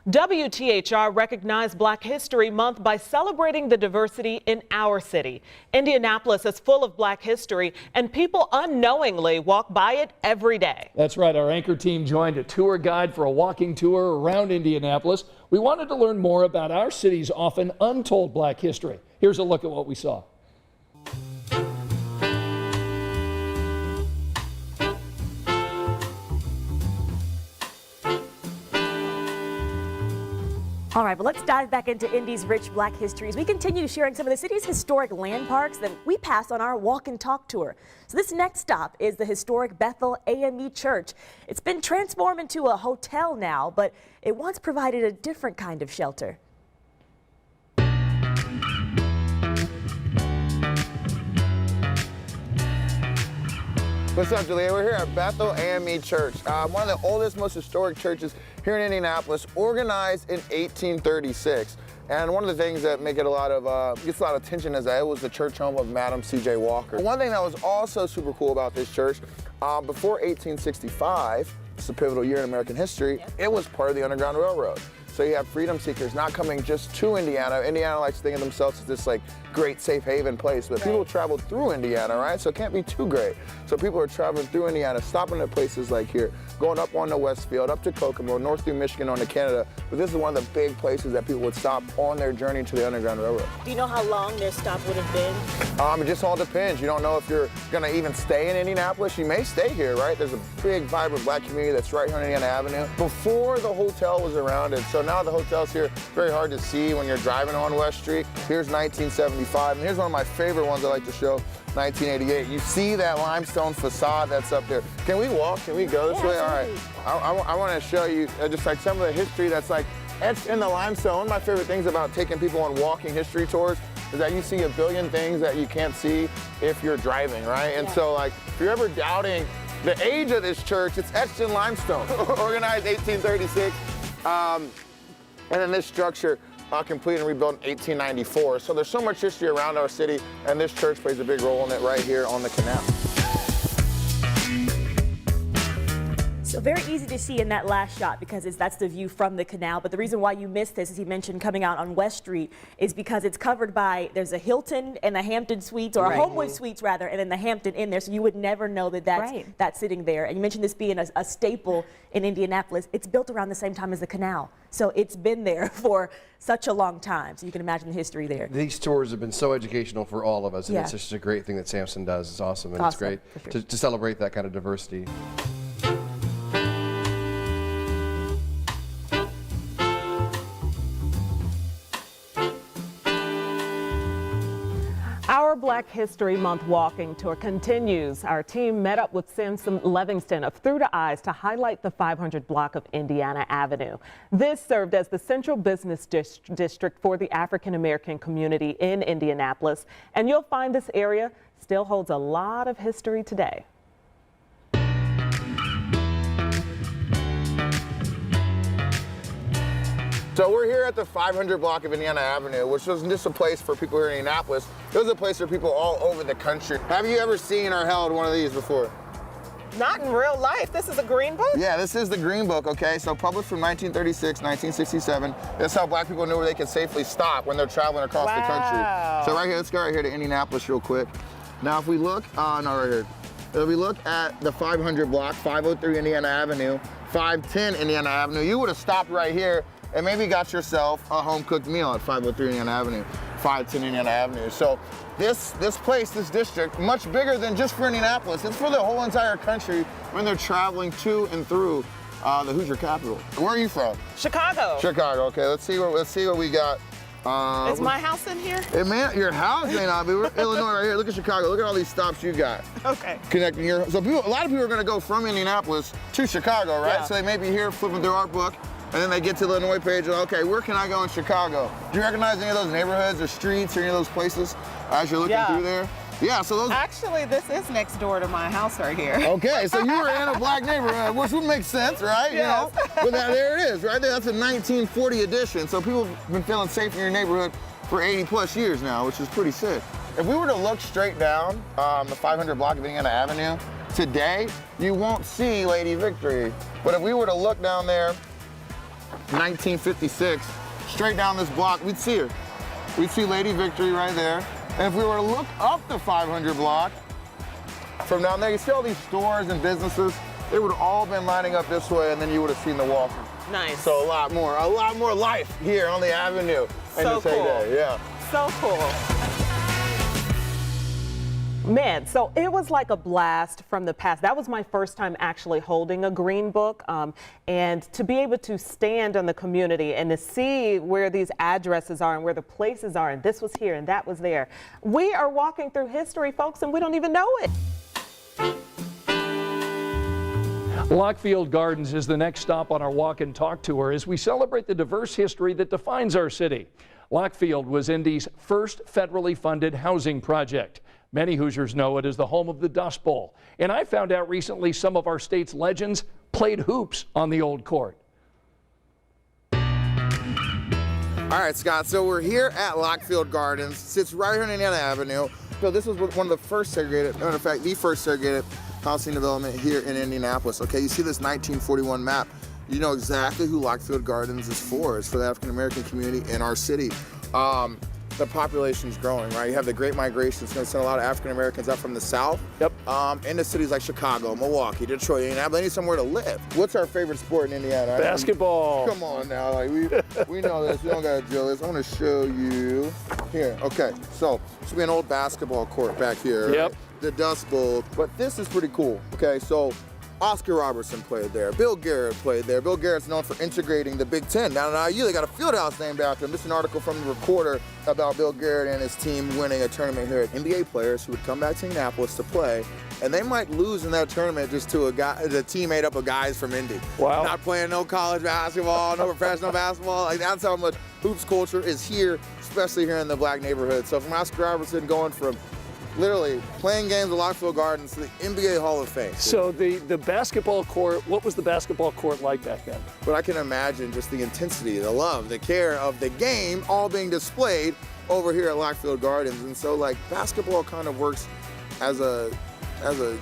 WTHR recognized Black History Month by celebrating the diversity in our city. Indianapolis is full of Black history, and people unknowingly walk by it every day. That's right. Our anchor team joined a tour guide for a walking tour around Indianapolis. We wanted to learn more about our city's often untold Black history. Here's a look at what we saw. All right, well, let's dive back into Indy's rich Black history as we continue sharing some of the city's historic landmarks that we pass on our walk and talk tour. So this next stop is the historic Bethel AME Church. It's been transformed into a hotel now, but it once provided a different kind of shelter. What's up, Julia? We're here at Bethel AME Church, one of the oldest, most historic churches here in Indianapolis, organized in 1836. And one of the things that make it gets a lot of attention is that it was the church home of Madam C.J. Walker. One thing that was also super cool about this church, before 1865, it's a pivotal year in American history, it was part of the Underground Railroad. So you have freedom seekers not coming just to Indiana. Indiana likes to think of themselves as this like great safe haven place, but people travel through Indiana, right? So it can't be too great. So people are traveling through Indiana, stopping at places like here, going up on the Westfield, up to Kokomo, north through Michigan on to Canada. But this is one of the big places that people would stop on their journey to the Underground Railroad. Do you know how long their stop would have been? It just all depends. You don't know if you're gonna even stay in Indianapolis. You may stay here, right? There's a big, vibrant Black community that's right here on Indiana Avenue. Before the hotel was around it, so now the hotel's here, very hard to see when you're driving on West Street. Here's 1975, and here's one of my favorite ones I like to show, 1988. You see that limestone facade that's up there. Can we walk? Can we go this way? All right. I want to show you just like some of the history that's like etched in the limestone. One of my favorite things about taking people on walking history tours is that you see a billion things that you can't see if you're driving, right? And so like, if you're ever doubting the age of this church, it's etched in limestone, organized 1836. And then this structure completed and rebuilt in 1894. So there's so much history around our city, and this church plays a big role in it right here on the canal. So very easy to see in that last shot because that's the view from the canal. But the reason why you missed this, as he mentioned, coming out on West Street, is because it's covered by, there's a Hilton and the Hampton Suites, or a Homewood Suites rather, and then the Hampton in there. So you would never know that that's sitting there. And you mentioned this being a staple in Indianapolis. It's built around the same time as the canal. So it's been there for such a long time. So you can imagine the history there. These tours have been so educational for all of us. And it's just a great thing that Sampson does. It's awesome. And it's great to celebrate that kind of diversity. Our Black History Month walking tour continues. Our team met up with Sampson Levingston of Through the Eyes to highlight the 500 block of Indiana Avenue. This served as the central business district for the African American community in Indianapolis, and you'll find this area still holds a lot of history today. So we're here at the 500 block of Indiana Avenue, which wasn't just a place for people here in Indianapolis. It was a place for people all over the country. Have you ever seen or held one of these before? Not in real life. This is a green book? Yeah, this is the Green Book, okay? So published from 1936, 1967. That's how Black people knew where they could safely stop when they're traveling across the country. So right here, let's go right here to Indianapolis real quick. Now if we look, right here. If we look at the 500 block, 503 Indiana Avenue, 510 Indiana Avenue, you would have stopped right here and maybe got yourself a home-cooked meal at 503 Indiana Avenue, 510 Indiana Avenue. So this place, this district, much bigger than just for Indianapolis. It's for the whole entire country when they're traveling to and through the Hoosier capital. Where are you from? Chicago. Chicago. Okay, let's see what we got. Is my house in here? Your house may not be. We're Illinois right here. Look at Chicago. Look at all these stops you got. Okay. Connecting here. So a lot of people are going to go from Indianapolis to Chicago, right? Yeah. So they may be here flipping through our book, and then they get to the Illinois page and, okay, where can I go in Chicago? Do you recognize any of those neighborhoods or streets or any of those places as you're looking through there? Yeah, so those... Actually, this is next door to my house right here. Okay, so you were in a Black neighborhood, which would make sense, right? Yes. You know? But there it is, right there. That's a 1940 edition. So people have been feeling safe in your neighborhood for 80 plus years now, which is pretty sick. If we were to look straight down the 500 block of Indiana Avenue, today, you won't see Lady Victory. But if we were to look down there 1956, straight down this block, we'd see her. We'd see Lady Victory right there. And if we were to look up the 500 block, from down there, you see all these stores and businesses. They would have all been lining up this way, and then you would have seen the Walker. Nice. So a lot more life here on the avenue. So cool. Yeah. So cool. Man, so it was like a blast from the past. That was my first time actually holding a green book, and to be able to stand in the community and to see where these addresses are and where the places are, and this was here and that was there. We are walking through history, folks, and we don't even know it. Lockfield Gardens is the next stop on our walk and talk tour as we celebrate the diverse history that defines our city. Lockfield was Indy's first federally funded housing project. Many Hoosiers know it as the home of the Dust Bowl. And I found out recently some of our state's legends played hoops on the old court. All right, Scott, so we're here at Lockfield Gardens. Sits right here on Indiana Avenue. So this was one of the first segregated, matter of fact, the first segregated housing development here in Indianapolis. Okay, you see this 1941 map. You know exactly who Lockfield Gardens is for. It's for the African-American community in our city. The population's growing, right? You have the Great Migration. It's going to send a lot of African Americans out from the South. Yep. Into cities like Chicago, Milwaukee, Detroit, Indianapolis. They need somewhere to live. What's our favorite sport in Indiana? Basketball. Come on now, like we know this. We don't gotta do this. I'm gonna show you here. Okay, so this will be an old basketball court back here. Yep. Right? The Dust Bowl. But this is pretty cool. Okay, so Oscar Robertson played there. Bill Garrett played there. Bill Garrett's known for integrating the Big Ten. Down at IU, they got a field house named after him. This is an article from the Recorder about Bill Garrett and his team winning a tournament here. NBA players who would come back to Indianapolis to play, and they might lose in that tournament just to a team made up of guys from Indy. Wow. Not playing no college basketball, no professional basketball. Like, that's how much hoops culture is here, especially here in the black neighborhood. So from Oscar Robertson going from literally playing games at Lockfield Gardens to the NBA Hall of Fame. So the basketball court, what was the basketball court like back then? But I can imagine just the intensity, the love, the care of the game all being displayed over here at Lockfield Gardens. And so like basketball kind of works as a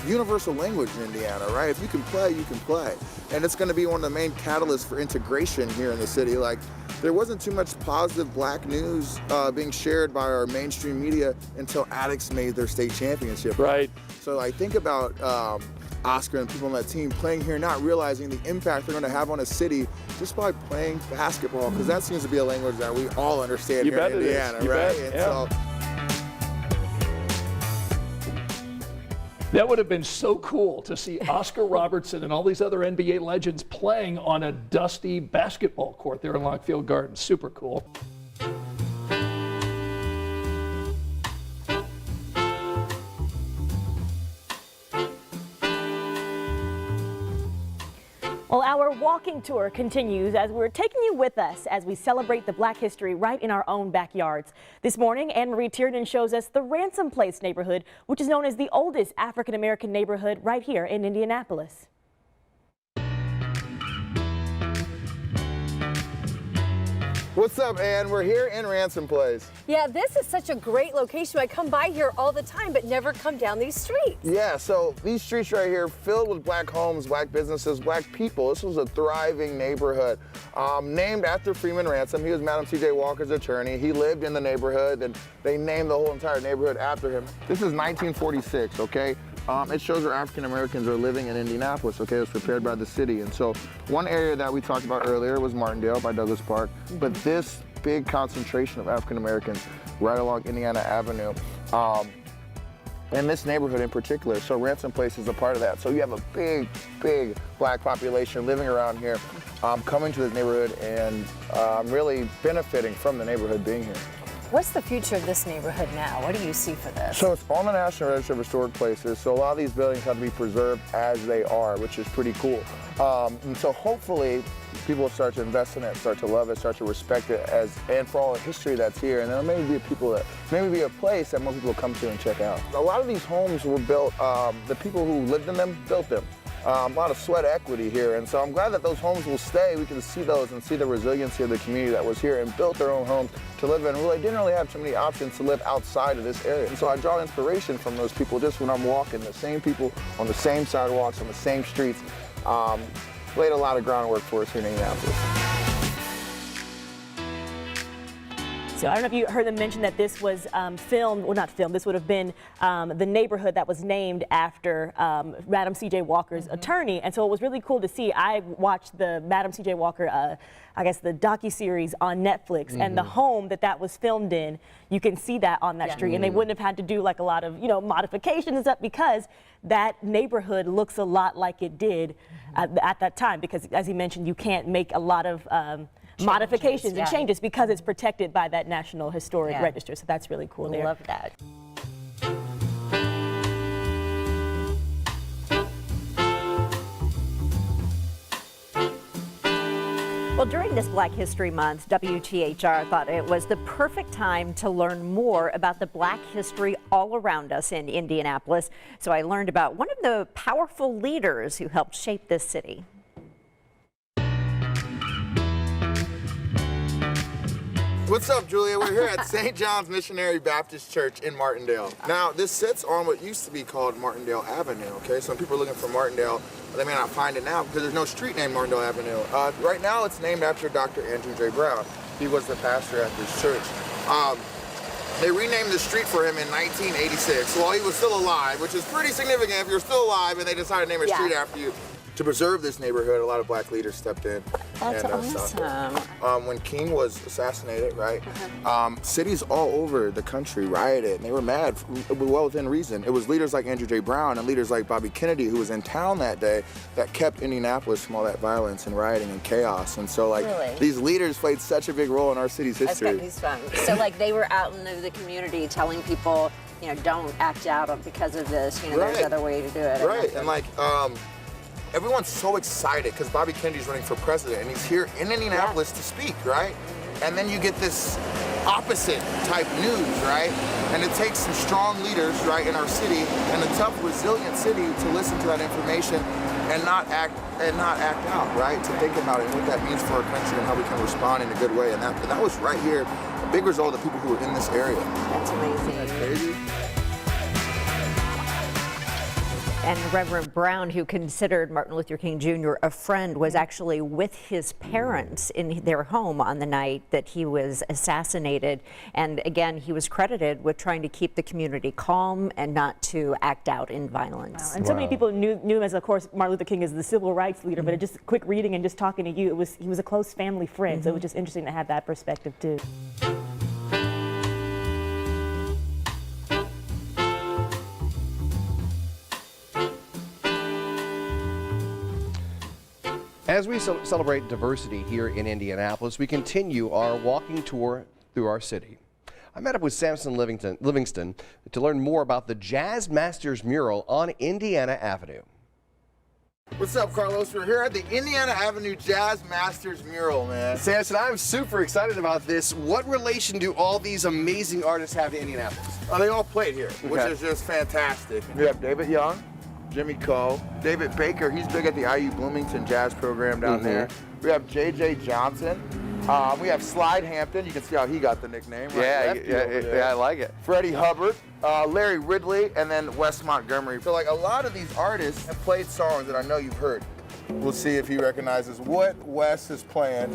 universal language in Indiana, right? If you can play, you can play. And it's gonna be one of the main catalysts for integration here in the city. Like, there wasn't too much positive black news being shared by our mainstream media until Addicts made their state championship. Right. So I think about Oscar and people on that team playing here, not realizing the impact they're gonna have on a city just by playing basketball, because that seems to be a language that we all understand here in Indiana, right? And so, that would have been so cool to see Oscar Robertson and all these other NBA legends playing on a dusty basketball court there in Lockfield Gardens. Super cool. Well, our walking tour continues as we're taking you with us as we celebrate the Black history right in our own backyards. This morning, Anne-Marie Tiernan shows us the Ransom Place neighborhood, which is known as the oldest African-American neighborhood right here in Indianapolis. what's up, Ann? We're here in Ransom Place. Yeah, this is such a great location. I come by here all the time, but never come down these streets. Yeah, so these streets right here filled with black homes, black businesses, black people. This was a thriving neighborhood. Named after Freeman Ransom. He was Madam C.J. Walker's attorney. He lived in the neighborhood, and they named the whole entire neighborhood after him. This is 1946, okay? It shows where African Americans are living in Indianapolis, okay? It was prepared by the city. And so one area that we talked about earlier was Martindale by Douglas Park, but this big concentration of African Americans right along Indiana Avenue, and this neighborhood in particular, so Ransom Place is a part of that. So you have a big, big black population living around here, coming to this neighborhood and really benefiting from the neighborhood being here. What's the future of this neighborhood now? What do you see for this? So it's on the National Register of Historic Places, so a lot of these buildings have to be preserved as they are, which is pretty cool. And so hopefully people will start to invest in it, start to love it, start to respect it, and for all the history that's here, and then maybe be a place that more people will come to and check out. A lot of these homes were built, the people who lived in them built them. A lot of sweat equity here, and so I'm glad that those homes will stay. We can see those and see the resiliency of the community that was here and built their own homes to live in. Really didn't really have too many options to live outside of this area. And so I draw inspiration from those people just when I'm walking. The same people on the same sidewalks, on the same streets, laid a lot of groundwork for us here in Indianapolis. So I don't know if you heard them mention that this was filmed, well not filmed, this would have been the neighborhood that was named after Madam C.J. Walker's attorney. And so it was really cool to see. I watched the Madam C.J. Walker, I guess the docuseries on Netflix, and the home that was filmed in, you can see that on that street. And they wouldn't have had to do like a lot of, modifications and stuff because that neighborhood looks a lot like it did at that time. Because as he mentioned, you can't make a lot of modifications and changes because it's protected by that National Historic Register. So that's really cool there. Love that. Well, during this Black History Month, WTHR thought it was the perfect time to learn more about the Black history all around us in Indianapolis. So I learned about one of the powerful leaders who helped shape this city. What's up, Julia? We're here at St. John's Missionary Baptist Church in Martindale. Now, this sits on what used to be called Martindale Avenue, okay? So when people are looking for Martindale, they may not find it now because there's no street named Martindale Avenue. Right now, it's named after Dr. Andrew J. Brown. He was the pastor at this church. They renamed the street for him in 1986 while he was still alive, which is pretty significant if you're still alive and they decided to name a street after you. To preserve this neighborhood, a lot of Black leaders stepped in. That's awesome. When King was assassinated, right, cities all over the country rioted, and they were mad, well within reason. It was leaders like Andrew J. Brown and leaders like Bobby Kennedy, who was in town that day, that kept Indianapolis from all that violence and rioting and chaos. And so, like, these leaders played such a big role in our city's history. That's got me fun. So, like, they were out in the community telling people, don't act out because of this. There's other way to do it. Right, and like, everyone's so excited because Bobby Kennedy's running for president and he's here in Indianapolis to speak, right? And then you get this opposite type news, right? And it takes some strong leaders, right, in our city and a tough, resilient city to listen to that information and not act out, right? To think about it and what that means for our country and how we can respond in a good way. And that was right here, a big result of people who were in this area. That's amazing. That's crazy. And Reverend Brown, who considered Martin Luther King Jr. a friend, was actually with his parents in their home on the night that he was assassinated. And again, he was credited with trying to keep the community calm and not to act out in violence. Wow. And so many people knew him as, of course, Martin Luther King as the civil rights leader, but just quick reading and just talking to you, he was a close family friend. So it was just interesting to have that perspective too. As we celebrate diversity here in Indianapolis, we continue our walking tour through our city. I met up with Sampson Levingston to learn more about the Jazz Masters mural on Indiana Avenue. What's up, Carlos? We're here at the Indiana Avenue Jazz Masters mural, man. Sampson, I'm super excited about this. What relation do all these amazing artists have to Indianapolis? They all played here, which is just fantastic. We have David Young, Jimmy Coe, David Baker, he's big at the IU Bloomington Jazz program down there. We have J.J. Johnson. We have Slide Hampton. You can see how he got the nickname. Right? Yeah, I like it. Freddie Hubbard, Larry Ridley, and then Wes Montgomery. So like a lot of these artists have played songs that I know you've heard. We'll see if he recognizes what Wes is playing.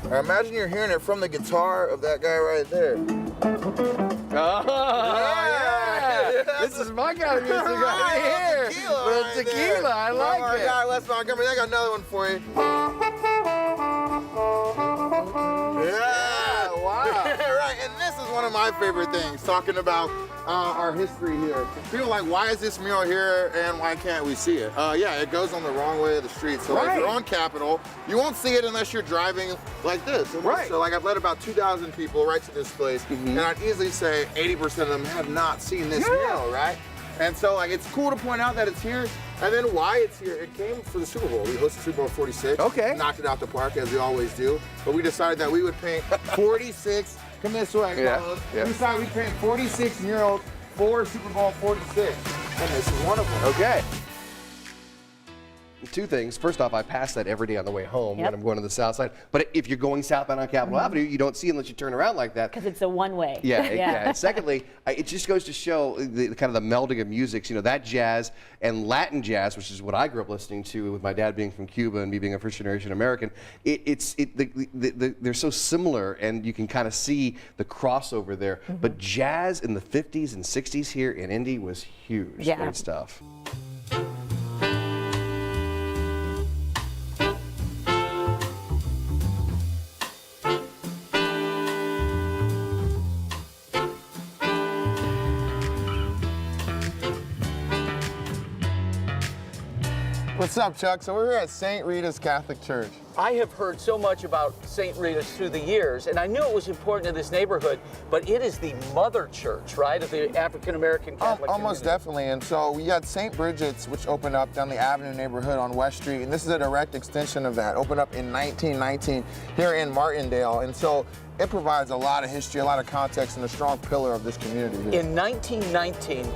Now imagine you're hearing it from the guitar of that guy right there. This is my kind of music right here. Tequila, I like it. Guy, Wes Montgomery. I got another one for you. Yeah, wow. Right, and this is one of my favorite things, talking about our history here. People are like, why is this mural here and why can't we see it? Yeah, it goes on the wrong way of the street. So like, if you're on Capitol, you won't see it unless you're driving like this. So like I've led about 2,000 people right to this place, and I'd easily say 80% of them have not seen this mural, right? And so like it's cool to point out that it's here, and then why it's here. It came for the Super Bowl. We hosted Super Bowl 46. Okay. Knocked it out the park as we always do. But we decided that we would paint 46. Come this way, Carlos. We decided we'd paint 46 murals for Super Bowl 46, and this is one of them. Okay. Two things. First off, I pass that every day on the way home Yep. when I'm going to the south side. But if you're going southbound on Capitol Avenue, you don't see it unless you turn around like that. Because it's a one-way. Yeah. And secondly, it just goes to show the kind of the melding of music. You know, that jazz and Latin jazz, which is what I grew up listening to with my dad being from Cuba and me being a first-generation American. They're so similar, and you can kind of see the crossover there. But jazz in the 50s and 60s here in Indy was huge. Yeah. Great stuff. What's up, Chuck? So we're here at St. Rita's Catholic Church. I have heard so much about St. Rita's through the years, and I knew it was important to this neighborhood, but it is the mother church, right, of the African-American Catholic Almost community. definitely. And so we had St. Bridget's, which opened up down the Avenue neighborhood on West Street, and this is a direct extension of that. Opened up in 1919 here in Martindale, and so it provides a lot of history, a lot of context, and a strong pillar of this community here. In 1919,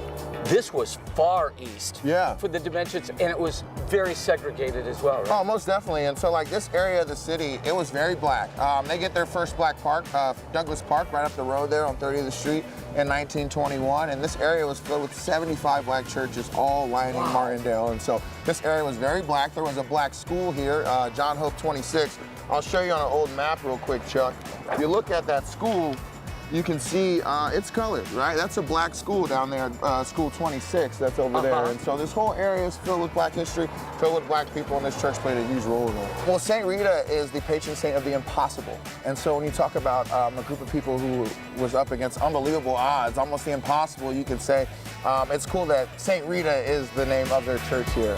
this was far east for the dimensions, and it was very segregated as well, right? Oh, most definitely. And so, like, this area of the city, it was very black. They get their first black park, Douglas Park, right up the road there on 30th Street in 1921. And this area was filled with 75 black churches, all lining Martindale. And so this area was very black. There was a black school here, John Hope 26. I'll show you on an old map real quick, Chuck. If you look at that school, you can see it's colored, right? That's a black school down there, School 26, that's over there. And so this whole area is filled with black history, filled with black people, and this church played a huge role in it. Well, St. Rita is the patron saint of the impossible. And so when you talk about a group of people who was up against unbelievable odds, almost the impossible, you could say, it's cool that St. Rita is the name of their church here.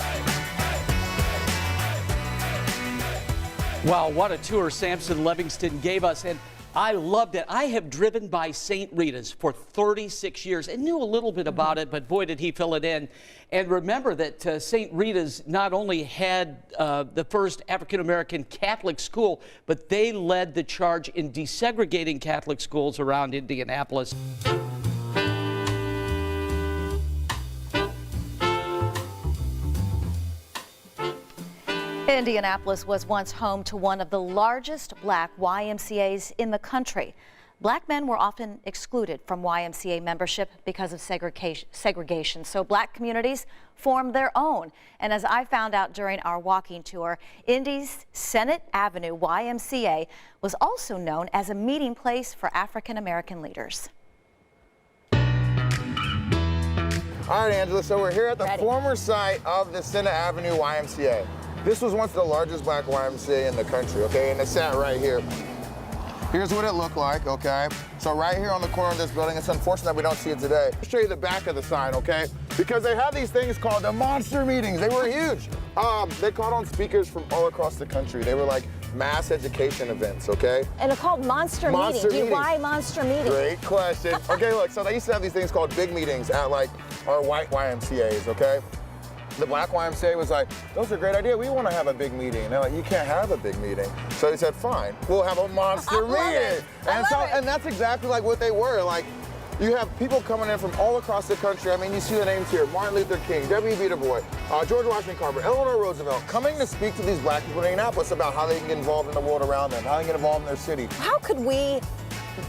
Wow, what a tour Sampson Levingston gave us, and I loved it. I have driven by St. Rita's for 36 years and knew a little bit about it, but boy, did he fill it in. And remember that St. Rita's not only had the first African-American Catholic school, but they led the charge in desegregating Catholic schools around Indianapolis. Indianapolis was once home to one of the largest black YMCAs in the country. Black men were often excluded from YMCA membership because of segregation, so black communities formed their own. And as I found out during our walking tour, Indy's Senate Avenue YMCA was also known as a meeting place for African American leaders. All right, Angela, so we're here at the former site of the Senate Avenue YMCA. This was once the largest black YMCA in the country, okay? And it sat right here. Here's what it looked like, okay? So right here on the corner of this building, it's unfortunate that we don't see it today. I'll show you the back of the sign, okay? Because they had these things called the monster meetings. They were huge. They called on speakers from all across the country. They were like mass education events, okay? And they're called monster meetings. Why monster meetings? Great question. Okay, look, so they used to have these things called big meetings at like our white YMCAs, okay? The black YMCA was like, those are a great idea. We want to have a big meeting. And they're like, you can't have a big meeting. So they said, fine, we'll have a monster meeting. And that's exactly like what they were. Like, you have people coming in from all across the country. I mean, you see the names here: Martin Luther King, W.B. Du Bois, George Washington Carver, Eleanor Roosevelt, coming to speak to these black people in Indianapolis about how they can get involved in the world around them, how they can get involved in their city. How could we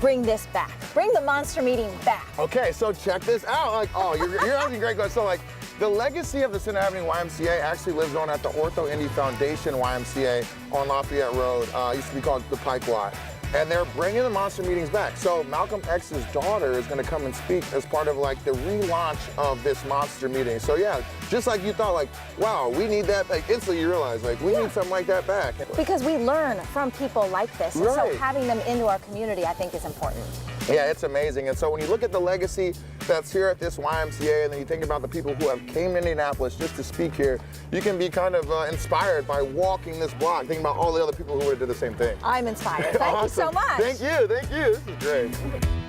bring this back? Bring the monster meeting back. Okay, so check this out. Like, oh, you're asking great questions. So, like, the legacy of the Senate Avenue YMCA actually lives on at the Ortho Indy Foundation YMCA on Lafayette Road. Used to be called the Pike Lot. And they're bringing the monster meetings back. So Malcolm X's daughter is going to come and speak as part of like the relaunch of this monster meeting. So yeah, just like you thought, like, wow, we need that. Like instantly you realize, like, we need something like that back. Because we learn from people like this. And so having them into our community, I think, is important. Yeah, it's amazing. And so when you look at the legacy that's here at this YMCA, and then you think about the people who have came to Indianapolis just to speak here, you can be kind of inspired by walking this block, thinking about all the other people who would have did the same thing. I'm inspired. Thank you so much. Thank you. This is great.